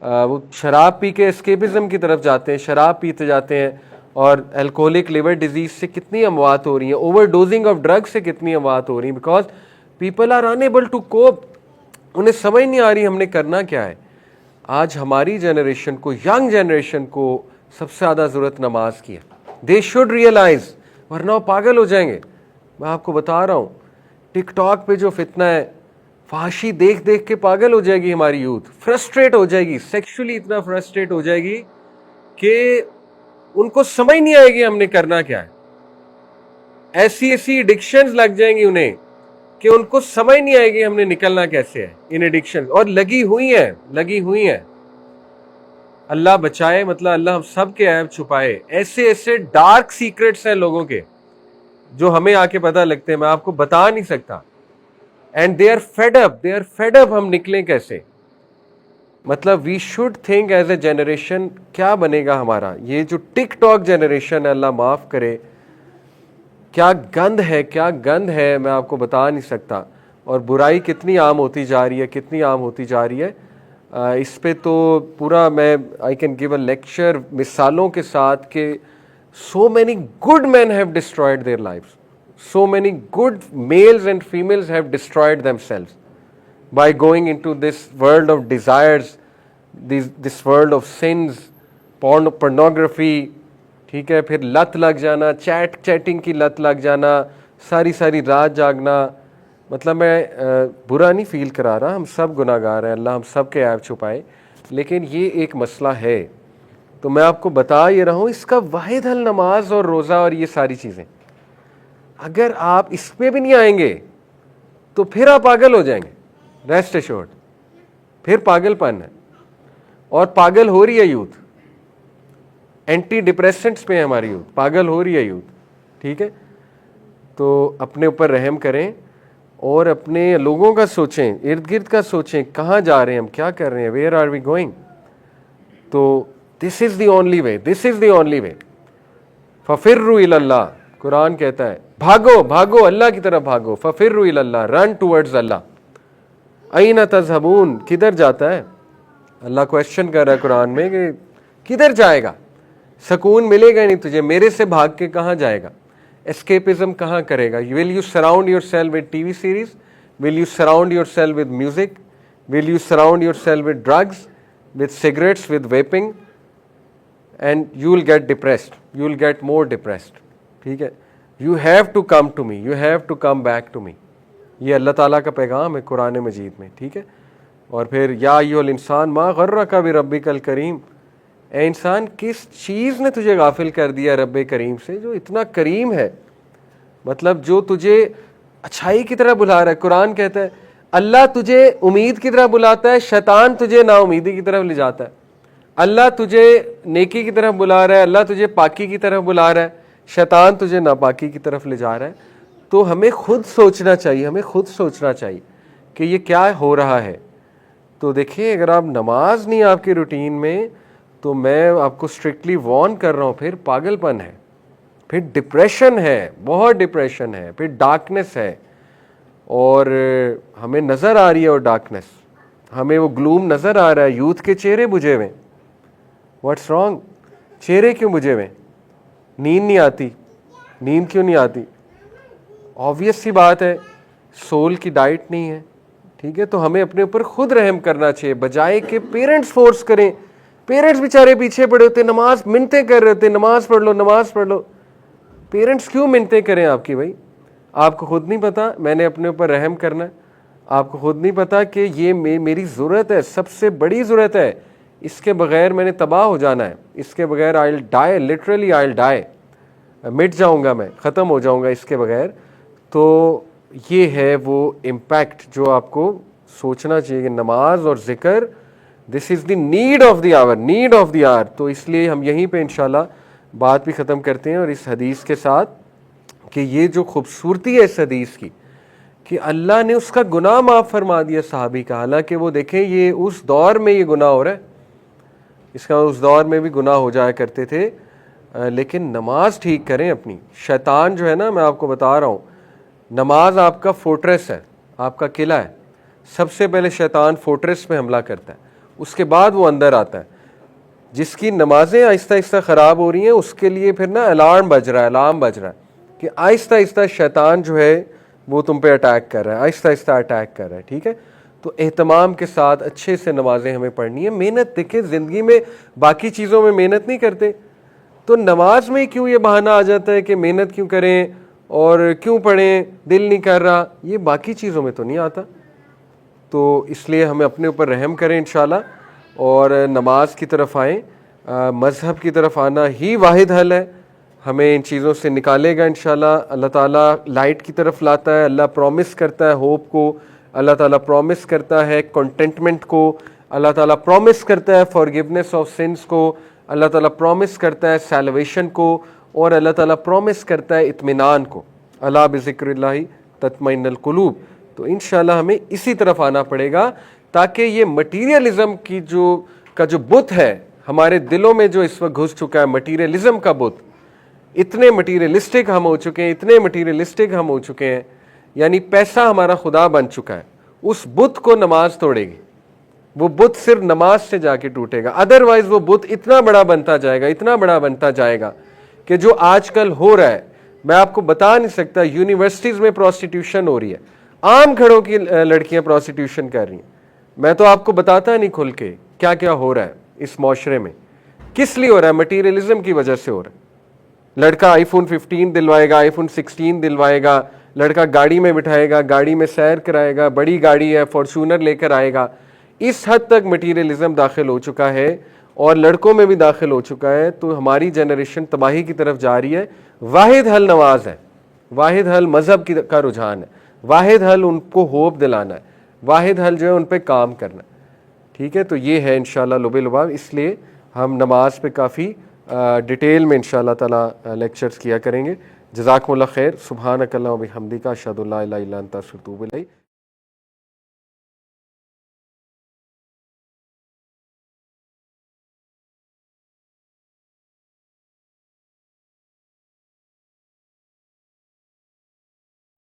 وہ شراب پی کے اسکیپزم کی طرف جاتے ہیں, شراب پیتے جاتے ہیں, اور الکوہلک لیور ڈیزیز سے کتنی اموات ہو رہی ہیں, اوور ڈوزنگ آف ڈرگ سے کتنی اموات ہو رہی ہیں, because people are unable to cope. انہیں سمجھ نہیں آ رہی ہم نے کرنا کیا ہے. آج ہماری جنریشن کو, ینگ جنریشن کو سب سے زیادہ ضرورت نماز کی ہے. دے شوڈ ریئلائز, ورنہ وہ پاگل ہو جائیں گے. میں آپ کو بتا رہا ہوں, ٹک ٹاک پہ جو فتنہ ہے, فحاشی دیکھ دیکھ کے پاگل ہو جائے گی ہماری یوتھ, فرسٹریٹ ہو جائے گی, سیکشولی اتنا فرسٹریٹ ہو جائے گی کہ ان کو سمجھ نہیں آئے گی ہم نے کرنا کیا ہے. ایسی ایسی ایڈکشنز لگ جائیں گی انہیں کہ ان کو سمجھ نہیں آئے گی ہم نے نکلنا کیسے ہے ان ایڈکشن, اور لگی ہوئی ہیں. اللہ بچائے, مطلب اللہ ہم سب کے عیب چھپائے. ایسے ایسے ڈارک سیکرٹس ہیں لوگوں کے جو ہمیں آ کے پتہ لگتے ہیں, میں آپ کو بتا نہیں سکتا. And they are fed up, ہم نکلیں کیسے. مطلب we should think as a generation کیا بنے گا ہمارا. یہ جو ٹک ٹاک جنریشن ہے, اللہ معاف کرے, کیا گند ہے, میں آپ کو بتا نہیں سکتا. اور برائی کتنی عام ہوتی جا رہی ہے, اس پہ تو پورا میں I can give a lecture مثالوں کے ساتھ کہ so many good men have destroyed their lives. So many good males and females have destroyed themselves by going into this world of desires, this world of sins, pornography. ٹھیک ہے, پھر لت لگ جانا, چیٹنگ کی لت لگ جانا, ساری رات جاگنا. مطلب میں برا نہیں فیل کرا رہا, ہم سب گناہ گار ہیں, اللہ ہم سب کے عیب چھپائے, لیکن یہ ایک مسئلہ ہے. تو میں آپ کو بتا یہ رہا ہوں, اس کا واحد حل نماز اور روزہ اور یہ ساری چیزیں. اگر آپ اس پہ بھی نہیں آئیں گے تو پھر آپ پاگل ہو جائیں گے, ریسٹ ایشورڈ. پھر پاگل پن ہے, اور پاگل ہو رہی ہے یوتھ. اینٹی ڈپریسنٹس پہ ہماری یوتھ پاگل ہو رہی ہے یوتھ. ٹھیک ہے, تو اپنے اوپر رحم کریں اور اپنے لوگوں کا سوچیں, ارد گرد کا سوچیں, کہاں جا رہے ہیں ہم, کیا کر رہے ہیں, ویئر آر وی گوئنگ. تو دس از دی اونلی وے. ففروا الی اللہ, قرآن کہتا ہے بھاگو اللہ کی طرف بھاگو. ففروا الی اللہ, رن ٹورڈز اللہ. این تذہبون, کدھر جاتا ہے اللہ کویشچن کر رہا ہے قرآن میں کہ کدھر جائے گا, سکون ملے گا نہیں تجھے, میرے سے بھاگ کے کہاں جائے گا, اسکیپزم کہاں کرے گا. Will you surround yourself with T V series, will you surround yourself with music, will you surround yourself with drugs, with cigarettes, with vaping, and you will get depressed, you will get more depressed. ٹھیک ہے, you have to come to me, you have to come back to me. یہ اللہ تعالیٰ کا پیغام ہے قرآن مجید میں. ٹھیک ہے, اور پھر یا ایھا الانسان ما غرک بربک الکریم, اے انسان کس چیز نے تجھے غافل کر دیا رب کریم سے جو اتنا کریم ہے, مطلب جو تجھے اچھائی کی طرح بلا رہا ہے. قرآن کہتا ہے اللہ تجھے امید کی طرف بلاتا ہے, شیطان تجھے نا امیدی کی طرف لے جاتا ہے. اللہ تجھے نیکی کی طرف بلا رہا ہے, اللہ تجھے پاکی کی طرف بلا رہا ہے, شیطان تجھے ناپاکی کی طرف لے جا رہا ہے. تو ہمیں خود سوچنا چاہیے کہ یہ کیا ہو رہا ہے. تو دیکھیں, اگر آپ نماز نہیں آپ کے روٹین میں, تو میں آپ کو اسٹرکٹلی وارن کر رہا ہوں, پھر پاگل پن ہے, پھر ڈپریشن ہے, بہت ڈپریشن ہے, پھر ڈارکنیس ہے, اور ہمیں نظر آ رہی ہے وہ ڈارکنیس, ہمیں وہ گلوم نظر آ رہا ہے. یوتھ کے چہرے بجھے ہوئے, واٹس رانگ, چہرے کیوں بجھے ہوئے, نیند نہیں آتی, نیند کیوں نہیں آتی, آبویس سی بات ہے, سول کی ڈائٹ نہیں ہے. ٹھیک ہے, تو ہمیں اپنے اوپر خود رحم کرنا چاہیے, بجائے کہ پیرنٹس فورس کریں. پیرنٹس بیچارے پیچھے پڑے ہوتے, نماز منتیں کر رہے ہوتے, نماز پڑھ لو. پیرنٹس کیوں منتیں کریں آپ کی بھائی, آپ کو خود نہیں پتا میں نے اپنے اوپر رحم کرنا ہے, آپ کو خود نہیں پتا کہ یہ میری ضرورت ہے, سب سے بڑی ضرورت ہے, اس کے بغیر میں نے تباہ ہو جانا ہے, اس کے بغیر آئی ول ڈائی, لٹرلی آئی ول ڈائی, مٹ جاؤں گا میں, ختم ہو جاؤں گا اس کے بغیر. تو یہ ہے وہ امپیکٹ جو آپ کو سوچنا چاہیے کہ نماز اور ذکر, دس از دی نیڈ آف دی آور. تو اس لیے ہم یہیں پہ انشاءاللہ بات بھی ختم کرتے ہیں, اور اس حدیث کے ساتھ کہ یہ جو خوبصورتی ہے اس حدیث کی کہ اللہ نے اس کا گناہ معاف فرما دیا صحابی کا. حالانکہ وہ دیکھیں یہ اس دور میں یہ گناہ ہو رہا ہے, اس کا اس دور میں بھی گناہ ہو جایا کرتے تھے, لیکن نماز ٹھیک کریں اپنی. شیطان جو ہے نا, میں آپ کو بتا رہا ہوں, نماز آپ کا فورٹریس ہے, آپ کا قلعہ ہے. سب سے پہلے شیطان فورٹریس میں حملہ کرتا ہے, اس کے بعد وہ اندر آتا ہے. جس کی نمازیں آہستہ آہستہ خراب ہو رہی ہیں اس کے لیے پھر نا الارم بج رہا ہے کہ آہستہ آہستہ شیطان جو ہے وہ تم پہ اٹیک کر رہا ہے, آہستہ آہستہ اٹیک کر رہا ہے. ٹھیک ہے, تو اہتمام کے ساتھ اچھے سے نمازیں ہمیں پڑھنی ہے. محنت دیکھیں, زندگی میں باقی چیزوں میں محنت نہیں کرتے تو نماز میں کیوں یہ بہانہ آ جاتا ہے کہ محنت کیوں کریں اور کیوں پڑھیں, دل نہیں کر رہا. یہ باقی چیزوں میں تو نہیں آتا. تو اس لیے ہمیں اپنے اوپر رحم کریں انشاءاللہ اور نماز کی طرف آئیں. مذہب کی طرف آنا ہی واحد حل ہے, ہمیں ان چیزوں سے نکالے گا انشاءاللہ. اللہ تعالیٰ لائٹ کی طرف لاتا ہے, اللہ پرومس کرتا ہے ہوپ کو, اللہ تعالیٰ پرومس کرتا ہے کنٹینٹمنٹ کو, اللہ تعالیٰ پرومس کرتا ہے فارگیونیس آف سنس کو, اللہ تعالیٰ پرومس کرتا ہے سیلویشن کو, اور اللہ تعالیٰ پرومس کرتا ہے اطمینان کو. الا بذکر اللہ تطمئن القلوب. تو انشاءاللہ ہمیں اسی طرف آنا پڑے گا تاکہ یہ مٹیریلزم کی جو بت ہے ہمارے دلوں میں جو اس وقت گھس چکا ہے, مٹیریلزم کا بت, اتنے مٹیریلسٹک ہم ہو چکے ہیں, اتنے مٹیریلسٹک ہم ہو چکے ہیں, یعنی پیسہ ہمارا خدا بن چکا ہے. اس بت کو نماز توڑے گی, وہ بت صرف نماز سے جا کے ٹوٹے گا. ادروائز وہ بت اتنا بڑا بنتا جائے گا, اتنا بڑا بنتا جائے گا کہ جو آج کل ہو رہا ہے میں آپ کو بتا نہیں سکتا. یونیورسٹیز میں پروسٹیٹیوشن ہو رہی ہے, عام گھروں کی لڑکیاں پروسٹیٹیوشن کر رہی ہیں. میں تو آپ کو بتاتا نہیں کھل کے کیا کیا ہو رہا ہے اس معاشرے میں. کس لیے ہو رہا ہے؟ مٹیریلزم کی وجہ سے ہو رہا ہے. لڑکا آئی فون 15 دلوائے گا, آئی فون 16 دلوائے گا, لڑکا گاڑی میں بٹھائے گا, گاڑی میں سیر کرائے گا, بڑی گاڑی ہے فارچونر لے کر آئے گا. اس حد تک مٹیریلزم داخل ہو چکا ہے اور لڑکوں میں بھی داخل ہو چکا ہے. تو ہماری جنریشن تباہی کی طرف جا رہی ہے. واحد حل نماز ہے, واحد حل مذہب کا رجحان ہے, واحد حل ان کو ہوپ دلانا ہے, واحد حل جو ہے ان پہ کام کرنا ہے. ٹھیک ہے, تو یہ ہے انشاءاللہ لب لباب. اس لیے ہم نماز پہ کافی ڈیٹیل میں انشاءاللہ تعالی لیکچرز کیا کریں گے. جزاکم اللہ خیر. سبحانک اللہم و بحمدک اشہد ان لا الہ الا انت استغفرک و اتوب الیک.